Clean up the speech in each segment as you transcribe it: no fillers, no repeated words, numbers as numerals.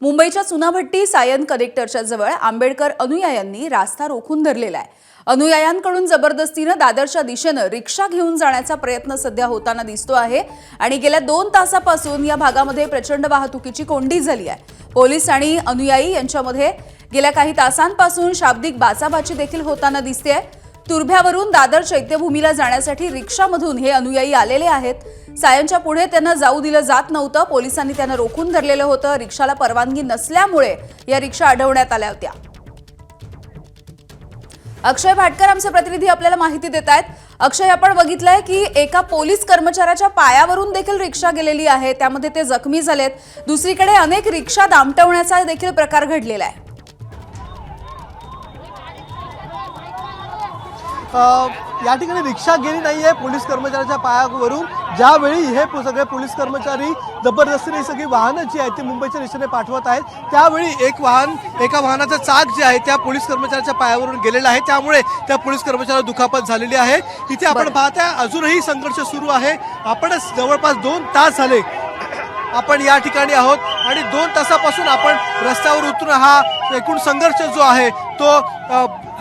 मुंबईच्या चुनाभट्टी सायन कनेक्टरच्या जवळ आंबेडकर अनुयायांनी रास्ता रोखून धरलेला आहे। अनुयायांकडून जबरदस्तीने दादरच्या दिशेने रिक्षा घेऊन जाण्याचा प्रयत्न सध्या होताना दिसतो आहे आणि गेल्या 2 तासापासून या भागामध्ये प्रचंड वाहतुकीची कोंडी झाली आहे। पोलीस आणि अनुयायी यांच्यामध्ये गेल्या काही तासांपासून शाब्दिक बाचाबाची देखील होताना दिसते। तुर्भ्यावरून दादर चैत्यभूमीला जाण्यासाठी रिक्षामधून हे अनुयायी आलेले आहेत। सायनच्या पुढे त्यांना जाऊ दिलं जात नव्हतं। पोलिसांनी त्यांना रोखून धरलेलं होतं। रिक्षाला परवानगी नसल्यामुळे या रिक्षा अडवण्यात आल्या होत्या। अक्षय भाटकर आमचे प्रतिनिधी आपल्याला माहिती देत आहेत। अक्षय, आपण बघितलंय की एका पोलीस कर्मचाऱ्याच्या पायावरून देखील रिक्षा गेलेली आहे, त्यामध्ये ते जखमी झालेत। दुसरीकडे अनेक रिक्षा दामटवण्याचा देखील प्रकार घडलेला आहे। या ठिकाणी रिक्षा गेली नाहीये पोलीस कर्मचाऱ्याच्या पायावरून। ज्यावेळी हे सगळे पोलीस कर्मचारी जबरदस्तीने सगळी वाहनं जी आहेत ती मुंबईच्या दिशेने पाठवत आहेत, त्यावेळी एका वाहनाचा चाक जे आहे त्या पोलीस कर्मचाऱ्याच्या पायावरून गेलेला आहे। त्यामुळे त्या पोलीस कर्मचाऱ्याला दुखापत झालेली आहे। इथे आपण पाहताय अजूनही संघर्ष सुरू आहे। आपण जवळपास 2 तास झाले आपण या ठिकाणी आहोत आणि 2 तासापासून आपण रस्त्यावर उतरून हा एकूण संघर्ष जो आहे तो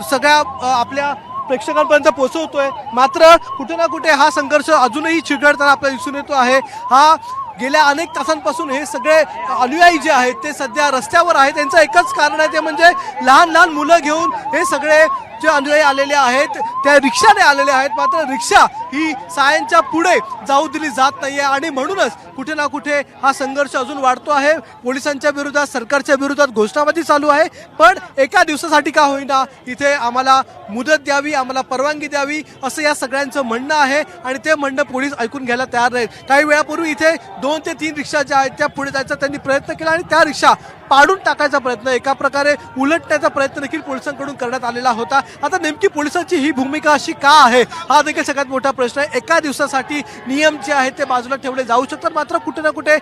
सगळ्या आपल्या प्रेक्षकांपर्यंत पोहोचवतोय। मात्र कुठे ना कुठे हा संघर्ष अजूनही चिघळताना आपल्याला दिसून येतो आहे। हा गेल्या अनेक तासांपासून हे सगळे अनुयायी जे आहेत ते सध्या रस्त्यावर आहेत। त्यांचं एकच कारण आहे, ते म्हणजे लहान लहान मुलं घेऊन हे सगळे जे अनुयायी आलेले आहेत त्या रिक्षाने आलेले आहेत। मात्र रिक्षा ही सायनच्या पुढे जाऊ दिली जात नाहीये आणि म्हणूनच कुठे ना कुठे हा संघर्ष अजून वाढतो आहे। पोलिसांच्या विरोधात, सरकारच्या विरोधात घोषणाबाजी चालू आहे, पण एका दिवसासाठी का होईना इथे आम्हाला मुदत द्यावी, आम्हाला परवानगी द्यावी असं या सगळ्यांचं म्हणणं आहे आणि ते म्हणणं पोलीस ऐकून घ्यायला तयार नाहीत। काही वेळापूर्वी इथे 2 ते 3 रिक्षा ज्या आहेत त्या पुढे जायचा त्यांनी प्रयत्न केला आणि त्या रिक्षा पाडून टाकायचा प्रयत्न, एका प्रकारे उलटण्याचा प्रयत्न देखील पोलिसांकडून करण्यात आलेला होता। आता नेमकी पोलिसांची ही भूमिका अशी का आहे हा देखील सगळ्यात मोठा प्रश्न आहे। एका दिवसासाठी नियम जे आहेत ते बाजूला ठेवले जाऊ शकतात, मात्र कुठे ना कुठे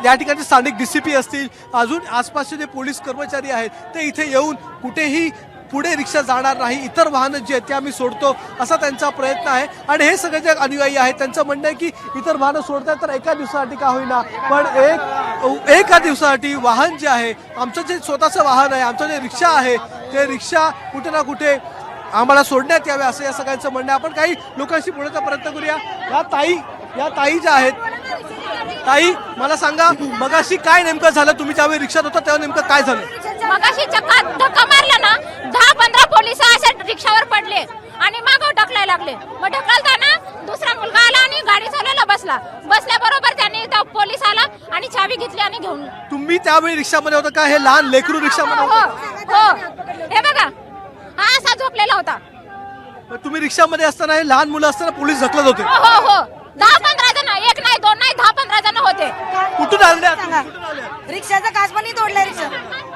या ठिकाणी स्थानिक DCP असतील, अजून आसपासचे जे पोलीस कर्मचारी आहेत ते इथे येऊन कुठेही पुढे रिक्षा जाणार नाही, इतर वाहनं जी आहेत ते आम्ही सोडतो असा त्यांचा प्रयत्न आहे। आणि हे सगळे जे अनुयायी आहेत त्यांचं म्हणणं आहे की इतर वाहनं सोडतात तर एका दिवसासाठी का होईना, पण एका दिवसासाठी वाहन जे आहे, आमचं जे स्वतःचं वाहन आहे, आमचं जे रिक्षा आहे ते रिक्षा कुठे ना कुठे आम्हाला सोडण्यात यावे असं या सगळ्यांचं म्हणणं आहे। आपण काही लोकांशी बोलण्याचा प्रयत्न करूया। या ताई ज्या आहेत, ताई मला सांगा मगाशी काय नेमकं झालं? तुम्ही ज्यावेळी रिक्षात होता तेव्हा नेमकं काय झालं? मगाशी धक्का मारला ना, 10-15 पोलिस अशा रिक्षावर पडले आणि मागं ढकलायला लागले। मग ढकलताना दुसरा मुलगा आला आणि गाडी चालवायला बसल्याबरोबर त्याने पोलीस आला आणि चावी घेतली आणि घेऊन। तुम्ही त्यावेळी रिक्षामध्ये होता का? हे लहान लेकरू रिक्षामध्ये होतं? हो, हे बघा हा असा झोपलेला होता। तुम्ही रिक्षामध्ये असताना हे लहान मुलं असताना पोलीस ढकलत होते? हो 10-15 जण, एक नाही, 2 नाही, 10-15 जण होते। कुठून आले? रिक्षाचा काच पण तोडला, रिक्षा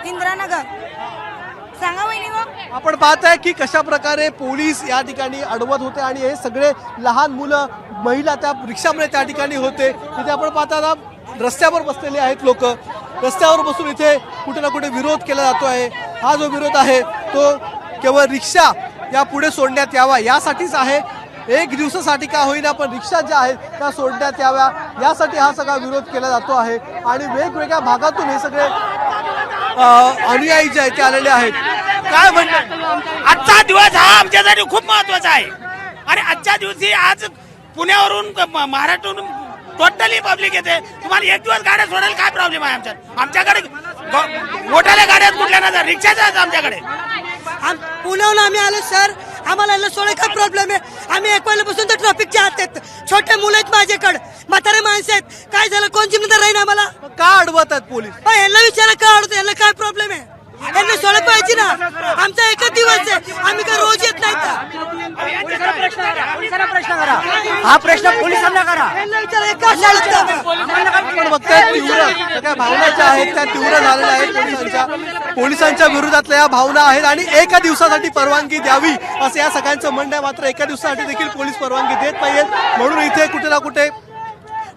इंदिरानगर। सांगा वहिनी मग। आपण पाहताय की कशा प्रकारे पोलीस या ठिकाणी अडवत होते आणि हे सगळे लहान मुलं, महिला त्या रिक्षामध्ये त्या ठिकाणी होते। इथे आपण पाहता रस्त्यावर बसलेले आहेत लोक, रस्त्यावर बसून इथे कुठे ना कुठे विरोध केला जातो आहे। हा जो विरोध आहे तो केवळ रिक्षा या पुढे सोडण्यात यावा यासाठीच आहे। एक दिवसासाठी का होईना पण रिक्षा ज्या आहेत त्या सोडण्यात याव्या यासाठी हा सगळा विरोध केला जातो आहे। आणि वेगवेगळ्या भागातून हे सगळे अनुयायी जे आहेत ते आलेले आहेत। काय म्हणतात? आजचा दिवस हा आमच्यासाठी खूप महत्वाचा आहे आणि आजच्या दिवशी आज पुण्यावरून महाराष्ट्रातून टोटली पब्लिक येते। तुम्हाला एक दिवस गाड्या सोडायला काय प्रॉब्लेम आहे? आमच्याकडे मोठ्या गाड्या कुठल्या ना रिक्षाच्या आमच्याकडे। पुण्याहून आम्ही आलो सर, आम्हाला सोडायला काय प्रॉब्लेम आहे? आम्ही 1 महिन्यापासून तर ट्रॅफिकच्या आत आहेत, छोटे मुलं आहेत माझ्याकडे, म्हातारे माणसं आहेत, काय झालं कोण जिम्मेदार राहील आम्हाला? का अडवत आहेत पोलीस? यांना विचारा का अडवतो, यांना काय प्रॉब्लेम आहे? यांना सोडलं पाहिजे ना, आमचा एकच दिवस आहे, आम्ही काय रोज येत नाही का? प्रश्न करा, हा प्रश्न पोलिसांना करा। आपण बघताय तीव्र सगळ्या भावना ज्या आहेत त्या तीव्र झालेल्या आहेत। पोलिसांच्या विरोधातल्या या भावना आहेत आणि एका दिवसासाठी परवानगी द्यावी असं या सगळ्यांचं म्हणणं आहे। मात्र एका दिवसासाठी देखील पोलीस परवानगी देत नाहीयेत, म्हणून इथे कुठे ना कुठे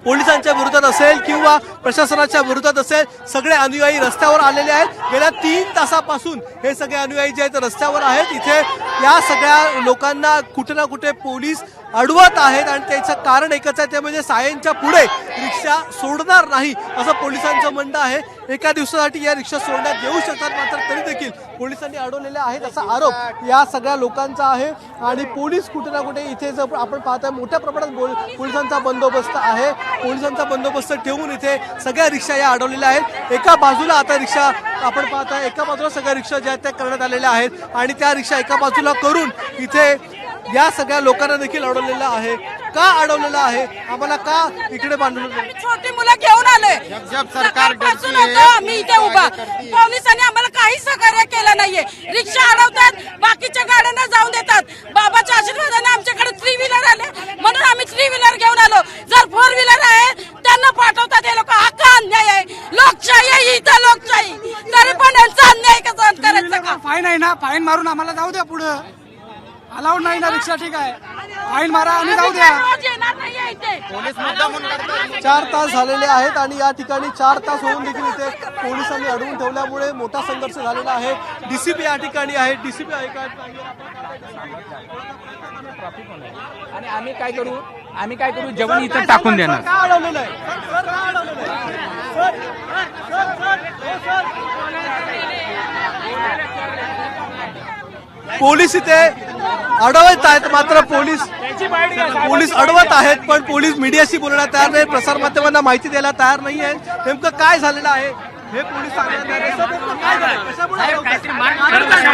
पोलिसांच्या विरोधात असेल किंवा प्रशासनाच्या विरोधात असेल सगळे अनुयायी रस्त्यावर आलेले आहेत। गेल्या 3 तासापासून हे सगळे अनुयायी जे आहेत रस्त्यावर आहेत। इथे या सगळ्या लोकांना कुठे ना कुठे पोलीस अडवत आहेत आणि त्याचं कारण एकच आहे, ते म्हणजे सायनच्या पुढे रिक्षा सोडणार नाही असं पोलिसांचं म्हणणं आहे। एका दिवसासाठी या रिक्षा सोडण्यात येऊ शकतात, मात्र तरी देखील पोलिसांनी अडवलेल्या आहेत असा आरोप या सगळ्या लोकांचा आहे. आणि पोलीस कुठे ना कुठे इथे जर आपण पाहतोय मोठ्या प्रमाणात पोलिसांचा बंदोबस्त आहे. पोलिसांचा बंदोबस्त ठेवून इथे सगळ्या रिक्षा या अडवलेल्या आहेत. एका बाजूला आता रिक्षा आपण पाहताय, एका बाजूला सगळ्या रिक्षा ज्या आहेत त्या करण्यात आलेल्या आहेत आणि त्या रिक्षा एका बाजूला करून इथे या सगळ्या लोकांना देखील अडवलेलं आहे. का अडवलेलं आहे, आम्हाला का इकडे बांधलं? छोटी मुलं घेऊन आलोय, सकाळपासून होतो आम्ही इथे उभा. पोलिसांनी आम्हाला काही सहकार्य केलं नाहीये. रिक्षा अडवतात, बाकीच्या गाड्यांना जाऊन देतात. बाबाच्या आशीर्वादाने आमच्याकडे 3 व्हीलर आले म्हणून आम्ही 3 व्हीलर घेऊन आलो. जर 4 व्हीलर आहे त्यांना पाठवतात हे लोक. हा का अन्याय आहे? लोकशाही आहे इथं, लोकशाही. तरी पण यांचा अन्याय कसा करायचा का? फाईन आहे ना, फाईन मारून आम्हाला जाऊ द्या पुढं. अलाउड नाही ना रिक्षा, ठीक आहे, फाईन मारा आणि जाऊ द्या. रोज येणार नाहीये इथे. 4 तास झालेले आहेत आणि या ठिकाणी 4 तास होऊन देखील इथे पोलिसांनी अडवून ठेवल्यामुळे मोठा संघर्ष झालेला आहे. डीसीपी या ठिकाणी आहे. डीसीपी आहे का? आणि आम्ही काय करू जेवण इथं टाकून देणार. का अडवलेलं आहे? सर, का अडवलेलं आहे? पोलीस इथे अडवत आहेत, मात्र पोलीस अडवत आहेत पण पोलीस मीडियाशी बोलण्याला तयार नाही, प्रसारमाध्यमांना माहिती द्यायला तयार नाही आहे. नेमकं काय झालेलं आहे हे पोलीस सांगण्यात तयार नाही. सर, नेमकं काय झालं? कशामुळे अडवताय?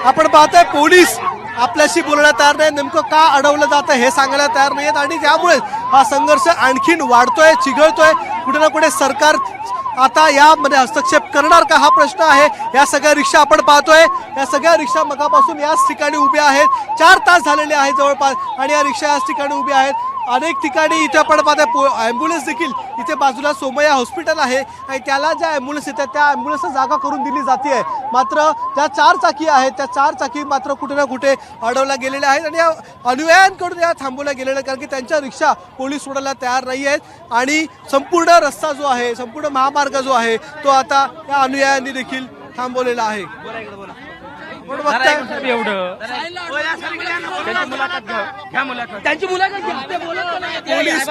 आपण पाहतोय पोलीस आपल्याशी बोलण्यात तयार नाही, नेमकं का अडवलं जातं हे सांगायला तयार नाहीयेत आणि त्यामुळे हा संघर्ष आणखीन वाढतोय, चिघळतोय. कुठे ना कुठे सरकार आता यामध्ये हस्तक्षेप करणार का हा प्रश्न आहे. या सगळ्या रिक्षा आपण पाहतोय, या सगळ्या रिक्षा मगापासून याच ठिकाणी उभ्या आहेत. 4 तास झालेले आहेत जवळपास आणि या रिक्षा याच ठिकाणी उभ्या आहेत. अनेक ठिकाणी इथे आपण पाहतोय ॲम्ब्युलन्स देखील इथे बाजूला सोमय्या हॉस्पिटल आहे आणि त्याला ज्या ॲम्ब्युलन्स येतात त्या ॲम्ब्युलन्सला जागा करून दिली जाते. मात्र त्या 4 चाकी आहेत, त्या 4 चाकी मात्र कुठे ना कुठे अडवल्या गेलेल्या आहेत आणि या अनुयायांकडून या थांबवल्या गेलेल्या आहेत, कारण की त्यांच्या रिक्षा पोलीस सोडायला तयार नाही आहेत आणि संपूर्ण रस्ता जो आहे, संपूर्ण महामार्ग जो आहे तो आता या अनुयायांनी देखील थांबवलेला आहे. पण बघताय त्यांची मुलाखत घ्या. ते बोलत नाही. पोलीस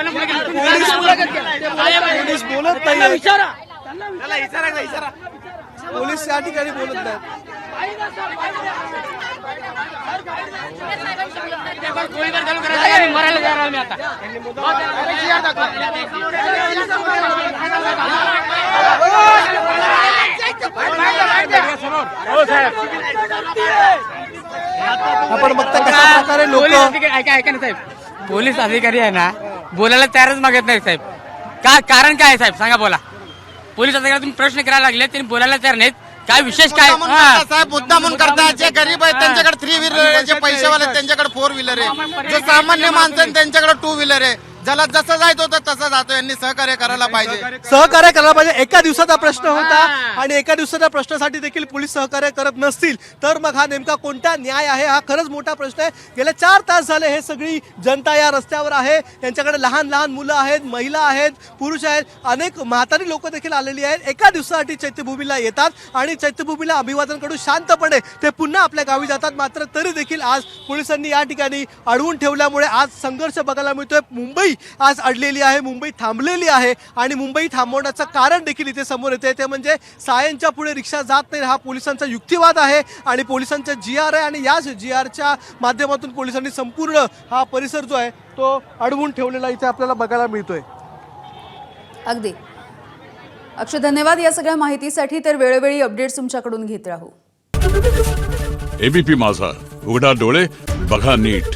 बोलत नाही, विचारा. पोलीस या ठिकाणी बोलत नाहीत. मरायला जाणार मी आता. आपण बघता कशा प्रकारे लोक ऐका ना साहेब, पोलीस अधिकारी आहे ना बोलायला तयारच मागत नाही साहेब. का कारण काय आहे साहेब सांगा बोला. पोलीस अधिकारी तुम्ही प्रश्न करायला लागले त्यांनी बोलायला तयार नाहीत. काय विशेष काय साहेब मुद्दामून करतात. जे गरीब आहेत त्यांच्याकडे 3 व्हीलर आहे, जे पैसेवाले आहेत त्यांच्याकडे 4 व्हीलर आहे, जे सामान्य माणसं आहेत त्यांच्याकडे 2 व्हीलर आहे. ज्याला जसं जायचं होतं तसं जातो. यांनी सहकार्य करायला पाहिजे. सहकार्य करायला पाहिजे. एका दिवसाचा प्रश्न होता आणि एका दिवसाच्या प्रश्नासाठी देखील पोलीस सहकार्य करत नसतील तर मग हा नेमका कोणता न्याय आहे, हा खरंच मोठा प्रश्न आहे. गेले 4 तास झाले हे सगळी जनता या रस्त्यावर आहे. त्यांच्याकडे लहान लहान मुलं आहेत, महिला आहेत, पुरुष आहेत, अनेक म्हातारी लोक देखील आलेली आहेत. एका दिवसासाठी चैत्यभूमीला येतात आणि चैत्यभूमीला अभिवादन करून शांतपणे ते पुन्हा आपल्या गावी जातात. मात्र तरी देखील आज पोलिसांनी या ठिकाणी अडवून ठेवल्यामुळे आज संघर्ष बघायला मिळतोय. मुंबई आज अडलेली आहे, मुंबई थांबलेली आहे आणि मुंबई थांबवण्याचं कारण देखील इथे समोर येते. ते म्हणजे सायनच्या पुढे रिक्षा जात नाही हा पोलिसांचा युक्तिवाद आहे आणि पोलिसांचा GR आहे आणि याच GRच्या माध्यमातून पोलिसांनी संपूर्ण हा परिसर जो आहे तो अडवून ठेवलेला इथे आपल्याला बघायला मिळतोय. अगदी अक्षय, धन्यवाद या सगळ्या माहितीसाठी. तर वेळोवेळी अपडेट्स तुमच्याकडून घेत राहू. ABP माझा, उघडा डोळे बघा नीट.